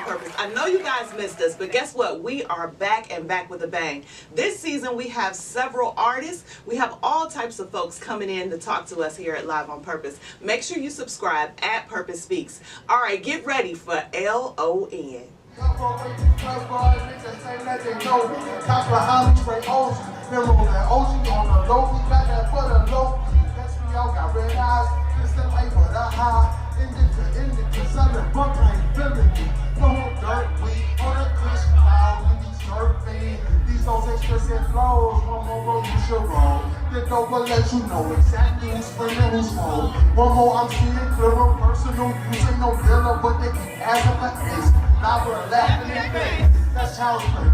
Purpose. I know you guys missed us, but guess what? We are back and back with a bang. This season we have several artists. We have all types of folks coming in to talk to us here at Live on Purpose. Make sure you subscribe at Purpose Speaks. All right, get ready for LON. Let you know exactly who's springing who's wrong. One more, I'm seeing clearer, personal use ain't no dealer, but they keep asking for ace. Now we're laughing in face. That's child's play.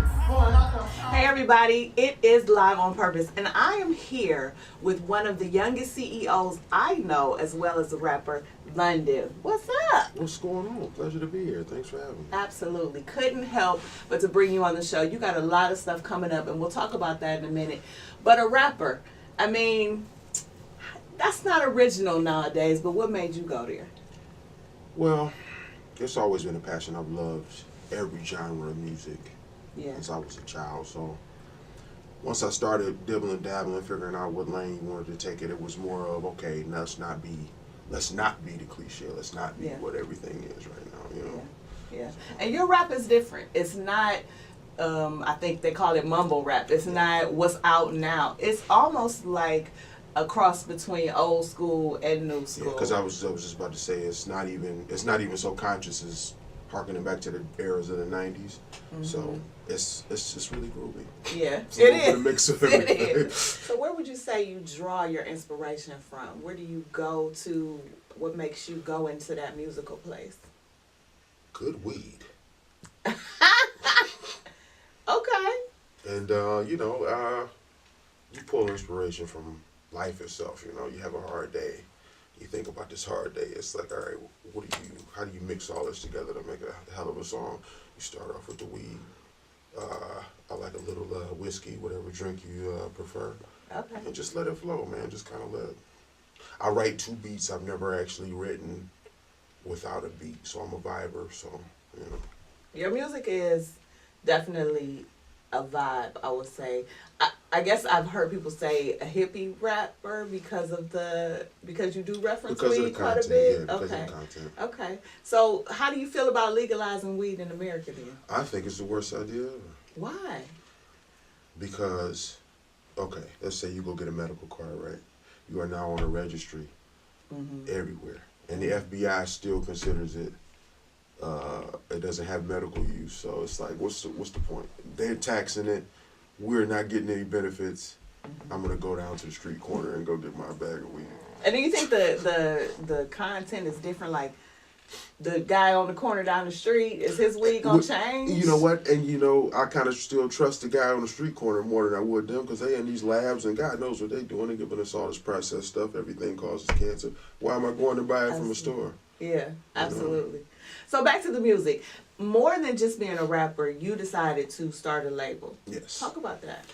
Hey everybody, it is Live on Purpose, and I am here with one of the youngest CEOs I know, as well as a rapper, London. What's up? What's going on? Pleasure to be here. Thanks for having me. Absolutely. Couldn't help but to bring you on the show. You got a lot of stuff coming up, and we'll talk about that in a minute. But a rapper, I mean, that's not original nowadays, but what made you go there? Well, it's always been a passion. I've loved every genre of music since I was a child. So once I started dibbling, dabbling, figuring out what lane you wanted to take it, it was more of, okay, let's not be the cliche. Let's not be what everything is right now, you know? Yeah. And your rap is different. It's not, I think they call it mumble rap. It's not what's out now. It's almost like a cross between old school and new school. Yeah, because I was just about to say it's not even so conscious as harkening back to the eras of the '90s. Mm-hmm. So it's just really groovy. Yeah, it's a mix of everything. So where would you say you draw your inspiration from? Where do you go to? What makes you go into that musical place? Good weed. Okay. And you pull inspiration from life itself. You know, you have a hard day. You think about this hard day. It's like, all right, how do you mix all this together to make a hell of a song? You start off with the weed. I like a little whiskey, whatever drink you prefer. Okay. And just let it flow, man. Just kind of let it. I write 2 beats. I've never actually written without a beat, so I'm a viber. So, you know. Your music is definitely a vibe, I would say. I guess I've heard people say a hippie rapper because you do reference weed quite a bit. Yeah, because of the content. Okay. So how do you feel about legalizing weed in America then? I think it's the worst idea ever. Why? Because, okay, let's say you go get a medical card, right? You are now on a registry everywhere. And the FBI still considers it doesn't have medical use. So it's like, what's the point? They're taxing it. We're not getting any benefits. I'm gonna go down to the street corner and go get my bag of weed. And do you think the content is different? Like the guy on the corner down the street, is his weed gonna change? You know what? And I kind of still trust the guy on the street corner more than I would them, because they in these labs and God knows what they doing. They're giving us all this processed stuff. Everything causes cancer. Why am I going to buy it from a store? Yeah, absolutely. So back to the music. More than just being a rapper, you decided to start a label. Yes. Talk about that.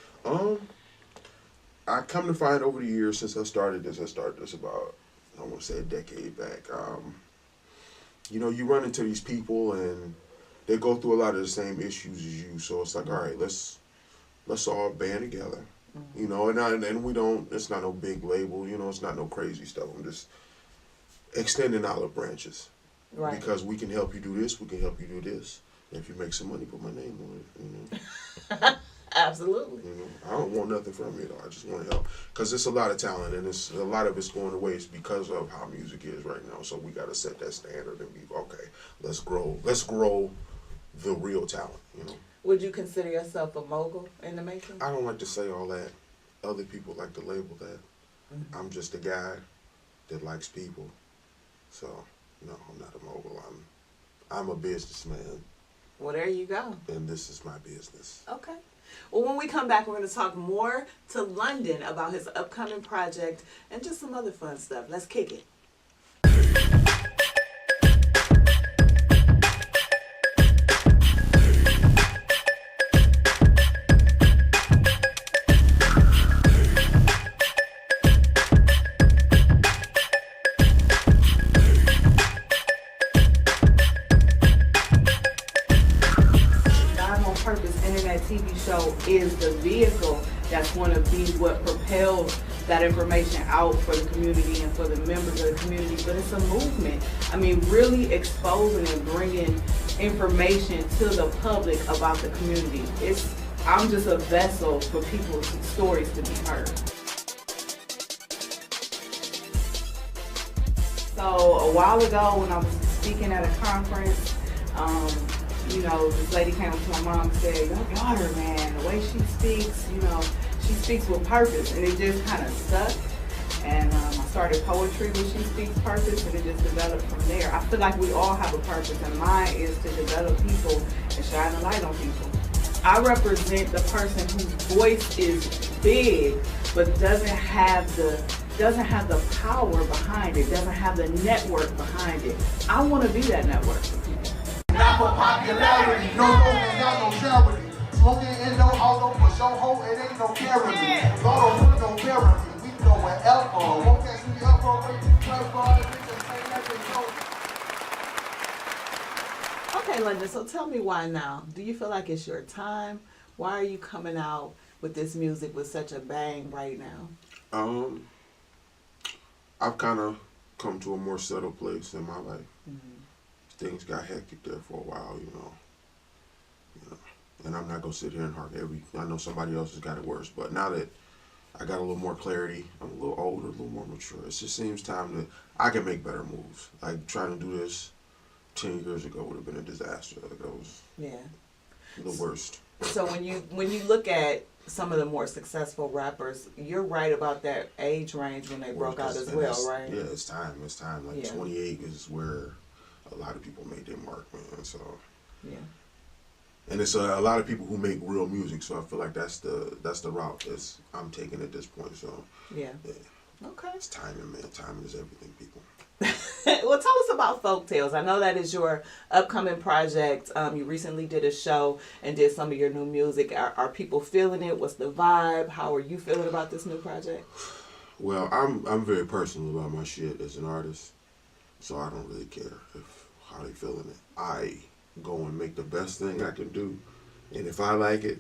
I come to find over the years since I started this about, I want to say, a decade back. You run into these people and they go through a lot of the same issues as you. So it's like, all right, let's all band together. And we don't, it's not no big label, it's not no crazy stuff. I'm just extending olive branches. Right. Because we can help you do this, we can help you do this. And if you make some money, put my name on it. Absolutely. I don't want nothing from you, though. I just want to help. Because it's a lot of talent, and a lot of it's going to waste because of how music is right now. So we got to set that standard and be, okay, let's grow the real talent, Would you consider yourself a mogul in the making? I don't like to say all that. Other people like to label that. Mm-hmm. I'm just a guy that likes people. So, no, I'm not a mogul. I'm a businessman. Well, there you go. And this is my business. Okay. Well, when we come back, we're going to talk more to London about his upcoming project and just some other fun stuff. Let's kick it. is the vehicle that's going to be what propels that information out for the community and for the members of the community, but it's a movement. I mean, really exposing and bringing information to the public about the community. I'm just a vessel for people's stories to be heard. So a while ago when I was speaking at a conference, this lady came up to my mom and said, "Your daughter, man, the way she speaks, she speaks with purpose," and it just kind of stuck. And I started poetry when she speaks purpose, and it just developed from there. I feel like we all have a purpose, and mine is to develop people and shine a light on people. I represent the person whose voice is big, but doesn't have the power behind it, doesn't have the network behind it. I want to be that network for people. Not for popularity, no ain't got no charity. Smoking in no auto for show hoe, it ain't no guarantee. Lord don't put no guarantee. We can go wherever. Won't catch me up for a break, play for it, niggas say nothing, no. Okay, London, so tell me why now? Do you feel like it's your time? Why are you coming out with this music with such a bang right now? I've kind of come to a more settled place in my life. Mm-hmm. Things got hectic there for a while, and I'm not gonna sit here and hark I know somebody else has got it worse, but now that I got a little more clarity, I'm a little older, a little more mature, it just seems time I can make better moves. Like trying to do this 10 years ago would have been a disaster. Like that was the worst. So when you look at some of the more successful rappers, you're right about that age range when they broke out as well, right? Yeah, it's time. Like 28 is where a lot of people made their mark, man. So and it's a lot of people who make real music. So I feel like that's the route I'm taking at this point. So okay, it's timing, man. Timing is everything, people. Well, tell us about Folktales. I know that is your upcoming project. You recently did a show and did some of your new music. Are people feeling it? What's the vibe? How are you feeling about this new project? Well, I'm very personal about my shit as an artist, so I don't really care how they feeling it. I go and make the best thing I can do, and if I like it,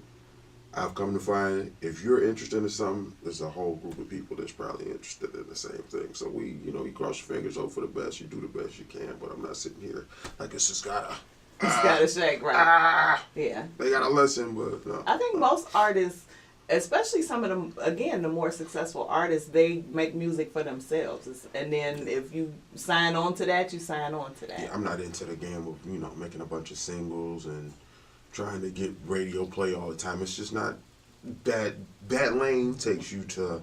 I've come to find if you're interested in something, there's a whole group of people that's probably interested in the same thing. So you cross your fingers, hope for the best, you do the best you can, but I'm not sitting here like it's just gotta shake, right? Yeah. They got a lesson, but no. I think most artists, especially some of them, again, the more successful artists, they make music for themselves. And then if you sign on to that, you sign on to that. Yeah, I'm not into the game of, making a bunch of singles and trying to get radio play all the time. It's just not that lane takes you to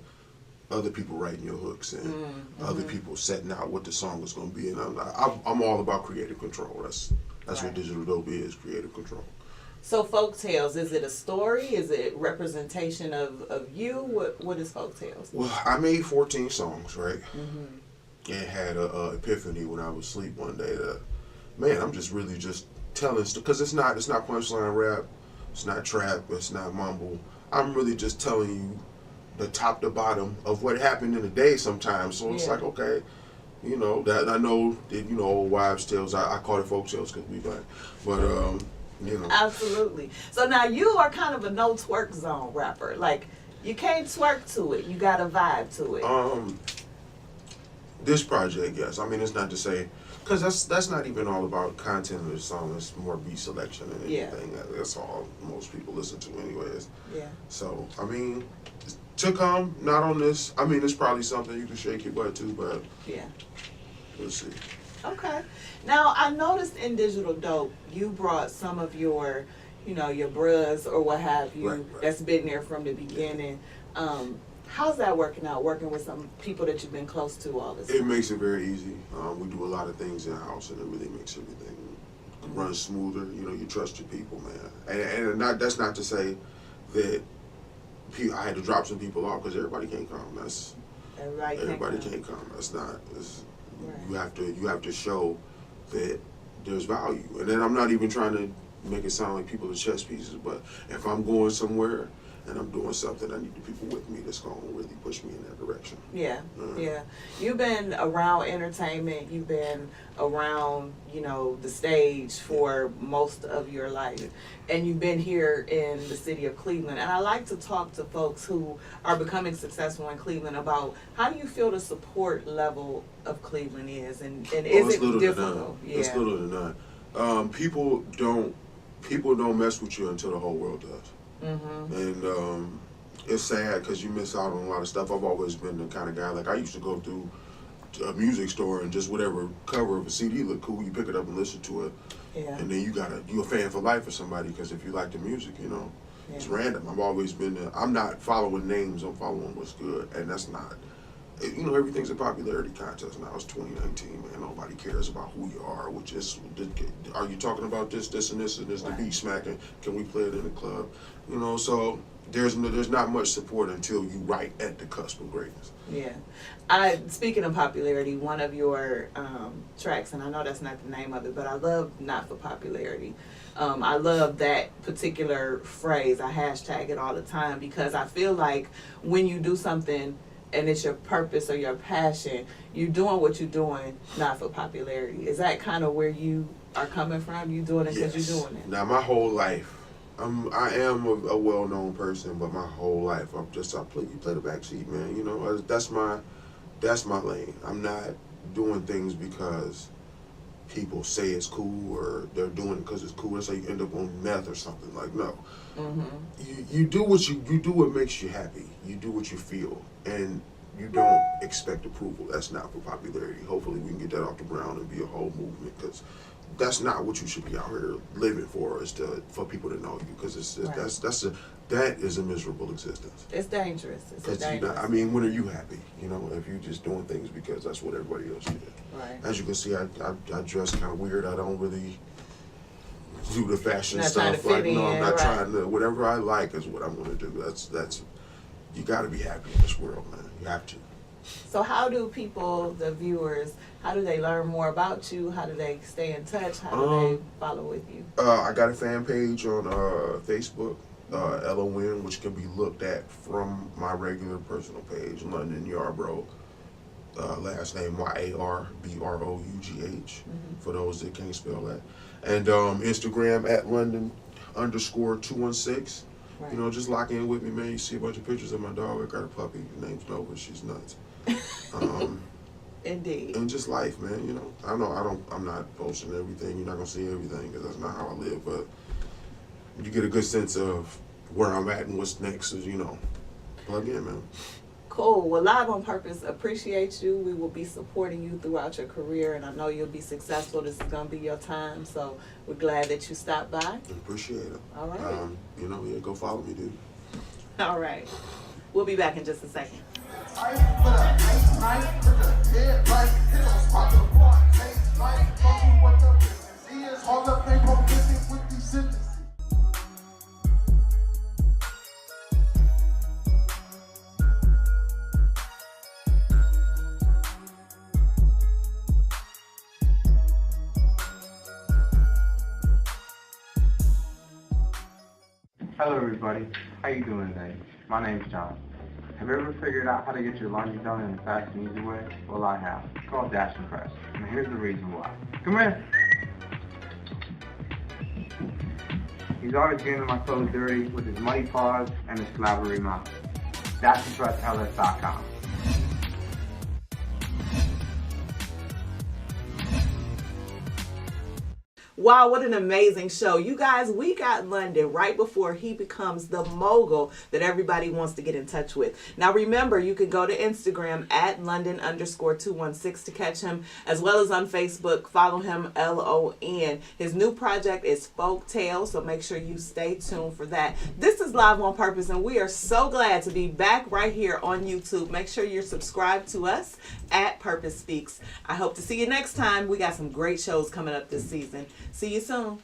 other people writing your hooks and other people setting out what the song is going to be. And I'm all about creative control. That's what Digital Dope is, creative control. So Folktales, is it a story? Is it representation of you? What is Folktales? Well, I made 14 songs, right? Mm-hmm. And had a epiphany when I was asleep one day that, man, I'm just really just telling, because it's not punchline rap, it's not trap, it's not mumble. I'm really just telling you the top to bottom of what happened in the day sometimes. So it's like, okay, that I know that, old wives' tales. I call it folk tales because we black. But Absolutely. So now you are kind of a no twerk zone rapper. Like you can't twerk to it. You got a vibe to it. This project, yes. I mean, it's not to say, because that's not even all about content of the song. It's more beat selection and anything. That's all most people listen to anyways. Yeah. So, I mean, to come, not on this. I mean, it's probably something you can shake your butt to, but we'll see. Okay. Now, I noticed in Digital Dope, you brought some of your, your bros or what have you that's been there from the beginning. How's that working out, working with some people that you've been close to all this time? It makes it very easy. We do a lot of things in-house, and it really makes everything run smoother. You trust your people, man. And that's not to say that I had to drop some people off, because everybody can't come. Everybody can't come. That's not. You have to show that there's value. And then I'm not even trying to make it sound like people are chess pieces, but if I'm going somewhere and I'm doing something, I need the people with me that's going to really push me in that direction. Yeah, yeah. You've been around entertainment. You've been around, you know, the stage for most of your life. And you've been here in the city of Cleveland. And I like to talk to folks who are becoming successful in Cleveland about how do you feel the support level of Cleveland is? And is it difficult? Yeah. It's little to none. People don't mess with you until the whole world does. And it's sad because you miss out on a lot of stuff. I've always been the kind of guy, like I used to go through a music store and just whatever cover of a CD look cool, you pick it up and listen to it. Yeah. And then you're a fan for life for somebody because if you like the music, you know, it's random. I've always been, I'm not following names, I'm following what's good. And that's not, you know, everything's a popularity contest now. It's 2019, man. Nobody cares about who you are, which is, are you talking about this, and this, the beat smacking? Can we play it in the club? You know, so there's not much support until you right at the cusp of greatness. Yeah. Speaking of popularity, one of your tracks, and I know that's not the name of it, but I love Not For Popularity. I love that particular phrase. I hashtag it all the time because I feel like when you do something and it's your purpose or your passion, you're doing what you're doing not for popularity. Is that kind of where you are coming from? You doing it because you're doing it? Now, my whole life, I am a well-known person, but my whole life, you play the backseat, man. You know, that's my lane. I'm not doing things because people say it's cool or they're doing it because it's cool. That's how you end up on meth or something. Like, no. You do what makes you happy. You do what you feel, and you don't expect approval. That's not for popularity. Hopefully, we can get that off the ground and be a whole movement because that's not what you should be out here living for. Is for people to know you because that is a miserable existence. It's dangerous. I mean, when are you happy? You know, if you're just doing things because that's what everybody else did. Right. As you can see, I dress kind of weird. I don't really do the fashion not stuff. Like, no, I'm not trying to. Whatever I like is what I'm going to do. That's. You got to be happy in this world, man. You have to. So how do people, the viewers, how do they learn more about you? How do they stay in touch? How do they follow with you? I got a fan page on Facebook, LON, which can be looked at from my regular personal page, London Yarbrough. Last name YARBROUGH, for those that can't spell that. And Instagram at London_216. Right. You know, just lock in with me, man. You see a bunch of pictures of my dog. I got a puppy. Her name's Nova. She's nuts. Indeed. And just life, man. You know, I'm not posting everything. You're not gonna see everything because that's not how I live. But you get a good sense of where I'm at and what's next. Is plug in, man. Cool. Well, Live on Purpose appreciates you. We will be supporting you throughout your career, and I know you'll be successful. This is going to be your time, so we're glad that you stopped by. Appreciate it. All right. Go follow me, dude. All right. We'll be back in just a second. Hello everybody, how you doing today? My name's John. Have you ever figured out how to get your laundry done in a fast and easy way? Well, I have. It's called Dash and Press. And here's the reason why. Come here! He's always getting my clothes dirty with his muddy paws and his slobbery mouth. DashandPressLS.com. Wow, what an amazing show. You guys, we got London right before he becomes the mogul that everybody wants to get in touch with. Now remember, you can go to Instagram at London_216 to catch him, as well as on Facebook. Follow him, LON. His new project is Folktale, so make sure you stay tuned for that. This is Live on Purpose, and we are so glad to be back right here on YouTube. Make sure you're subscribed to us at Purpose Speaks. I hope to see you next time. We got some great shows coming up this season. See you soon.